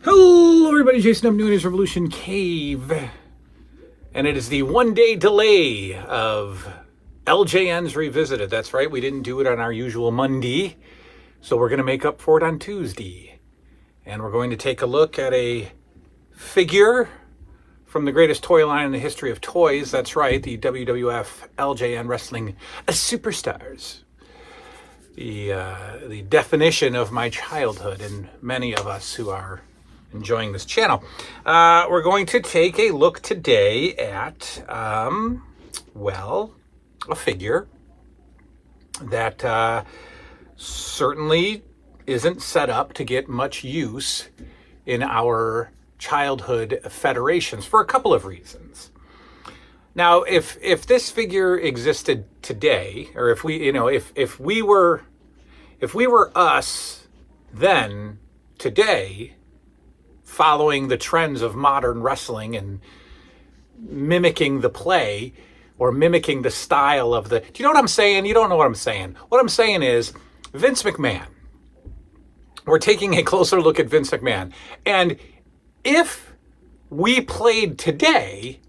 Hello everybody, Jason of New Ideas Revolution Cave. And it is the one-day delay of LJN's Revisited. That's right, we didn't do it on our usual Monday, so we're going to make up for it on Tuesday. And we're going to take a look at a figure from the greatest toy line in the history of toys. That's right, the WWF LJN Wrestling Superstars. The definition of my childhood and many of us who are enjoying this channel. We're going to take a look today at, a figure that certainly isn't set up to get much use in our childhood federations for a couple of reasons. Now, if this figure existed today, or if we were us then today, following the trends of modern wrestling and mimicking the play or mimicking the style of the... Do you know what I'm saying? You don't know what I'm saying. What I'm saying is Vince McMahon. We're taking a closer look at Vince McMahon. And if we played today,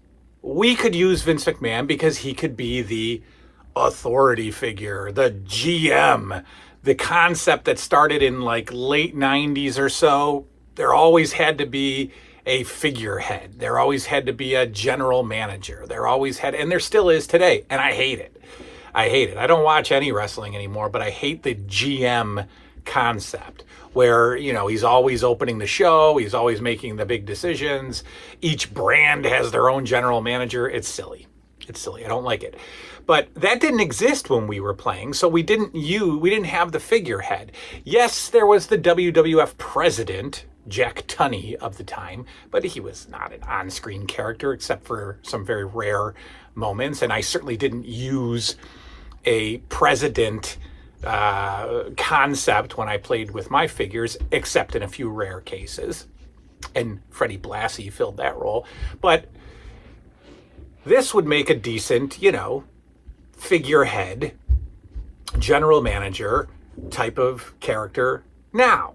we could use Vince McMahon because he could be the authority figure, the GM, the concept that started in like late 90s or so. There always had to be a figurehead. There always had to be a general manager. There always had, and there still is today. And I hate it. I don't watch any wrestling anymore, but I hate the GM concept where, he's always opening the show. He's always making the big decisions. Each brand has their own general manager. It's silly. I don't like it. But that didn't exist when we were playing, so we didn't have the figurehead. Yes, there was the WWF president, Jack Tunney of the time, but he was not an on-screen character except for some very rare moments, and I certainly didn't use a president concept when I played with my figures, except in a few rare cases, and Freddie Blassie filled that role. But this would make a decent, figurehead, general manager type of character now.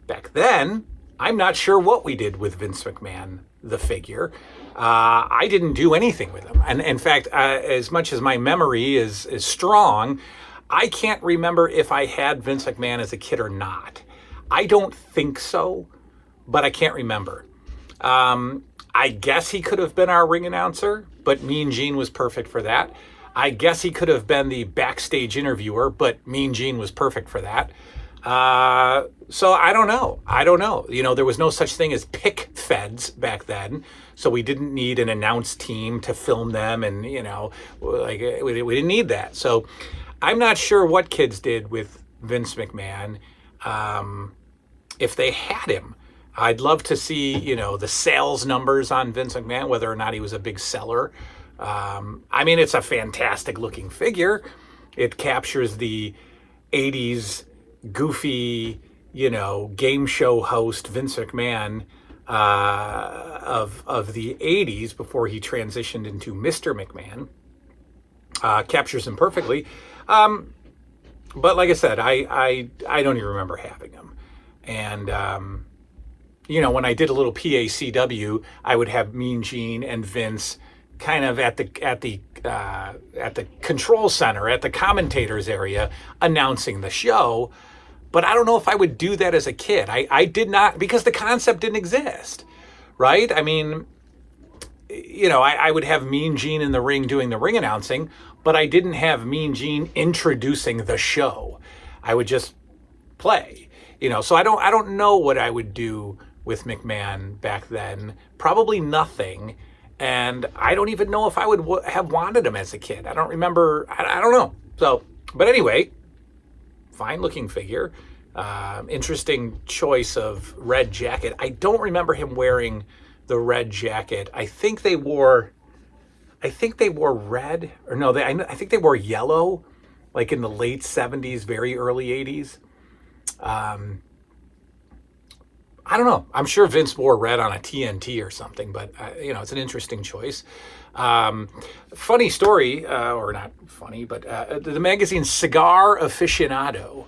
Back then, I'm not sure what we did with Vince McMahon, the figure. I didn't do anything with him. And in fact, as much as my memory is strong, I can't remember if I had Vince McMahon as a kid or not. I don't think so, but I can't remember. I guess he could have been our ring announcer, but Mean Gene was perfect for that. I guess he could have been the backstage interviewer, but Mean Gene was perfect for that. So I don't know. There was no such thing as pick feds back then, so we didn't need an announce team to film them, and we didn't need that. So I'm not sure what kids did with Vince McMahon, if they had him. I'd love to see, the sales numbers on Vince McMahon, whether or not he was a big seller. It's a fantastic looking figure. It captures the 80s goofy, game show host Vince McMahon of the 80s before he transitioned into Mr. McMahon. Captures him perfectly. But like I said, I don't even remember having him. And when I did a little PACW, I would have Mean Gene and Vince kind of at the control center, at the commentators area, announcing the show. But I don't know if I would do that as a kid. I did not, because the concept didn't exist, right? I would have Mean Gene in the ring doing the ring announcing, but I didn't have Mean Gene introducing the show. I would just play, So I don't know what I would do with McMahon back then. Probably nothing. And I don't even know if I would have wanted him as a kid. I don't remember. I don't know. So, but anyway, fine looking figure. Interesting choice of red jacket. I don't remember him wearing the red jacket. I think they wore red, or no, I think they wore yellow, like in the late 70s, very early 80s. I don't know. I'm sure Vince wore red on a TNT or something, but it's an interesting choice. Funny story, or not funny, but the magazine Cigar Aficionado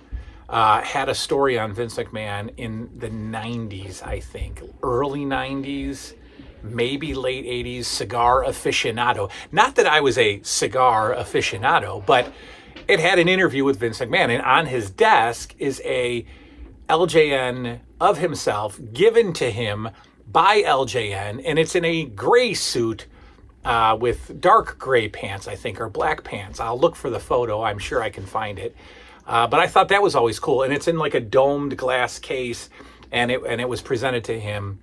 had a story on Vince McMahon in the 90s, I think, early 90s, maybe late 80s, cigar aficionado. Not that I was a cigar aficionado, but it had an interview with Vince McMahon, and on his desk is a LJN of himself given to him by LJN, and it's in a gray suit with dark gray pants, I think, or black pants. I'll look for the photo. I'm sure I can find it. But I thought that was always cool, and it's in like a domed glass case, and it was presented to him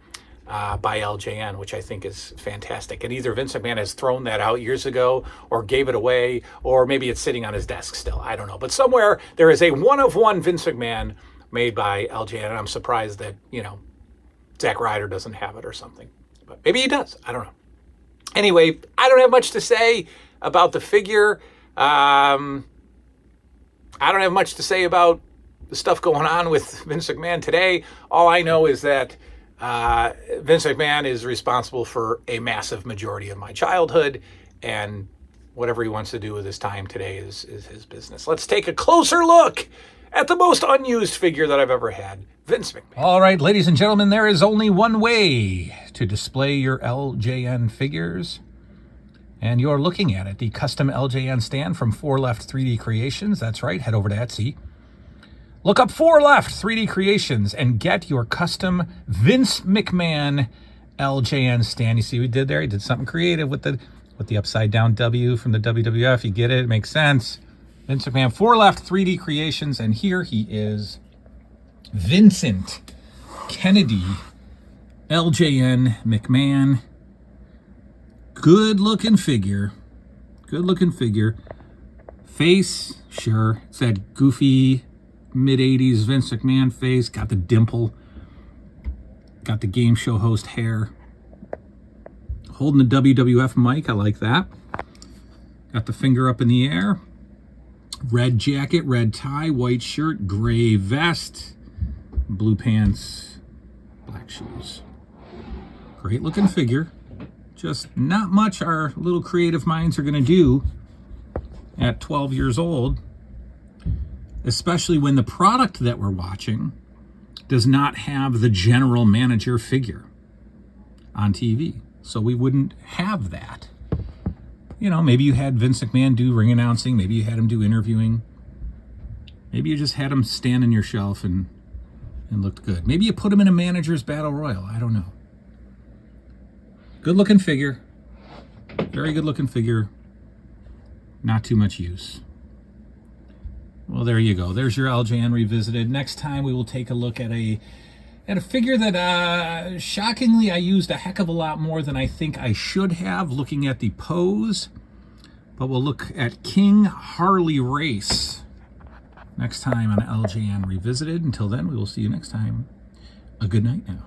by LJN, which I think is fantastic. And either Vince McMahon has thrown that out years ago or gave it away, or maybe it's sitting on his desk still. I don't know. But somewhere there is a one-of-one Vince McMahon made by LJN, and I'm surprised that, Zack Ryder doesn't have it or something. But maybe he does. I don't know. Anyway, I don't have much to say about the figure. I don't have much to say about the stuff going on with Vince McMahon today. All I know is that Vince McMahon is responsible for a massive majority of my childhood, and whatever he wants to do with his time today is his business. Let's take a closer look at the most unused figure that I've ever had, Vince McMahon. All right, ladies and gentlemen, there is only one way to display your LJN figures, and you're looking at it, the custom LJN stand from 4 Left 3D Creations. That's right, head over to Etsy. Look up 4 Left 3D Creations and get your custom Vince McMahon LJN stand. You see what we did there? He did something creative with the upside down W from the WWF. You get it? It makes sense. Vince McMahon, 4 Left 3D Creations, and here he is, Vincent Kennedy LJN McMahon. Good looking figure. Good looking figure. Face, sure. It's that goofy mid-80s Vince McMahon face. Got the dimple. Got the game show host hair. Holding the WWF mic. I like that. Got the finger up in the air. Red jacket, red tie, white shirt, gray vest, blue pants, black shoes. Great looking figure. Just not much our little creative minds are going to do at 12 years old, especially when the product that we're watching does not have the general manager figure on TV. So we wouldn't have that. Maybe you had Vince McMahon do ring announcing. Maybe you had him do interviewing. Maybe you just had him stand on your shelf and looked good. Maybe you put him in a manager's battle royal. I don't know. Good looking figure. Very good looking figure. Not too much use. Well, there you go. There's your LJN Revisited. Next time we will take a look at a figure that, shockingly, I used a heck of a lot more than I think I should have, looking at the pose. But we'll look at King Harley Race next time on LJN Revisited. Until then, we will see you next time. A good night now.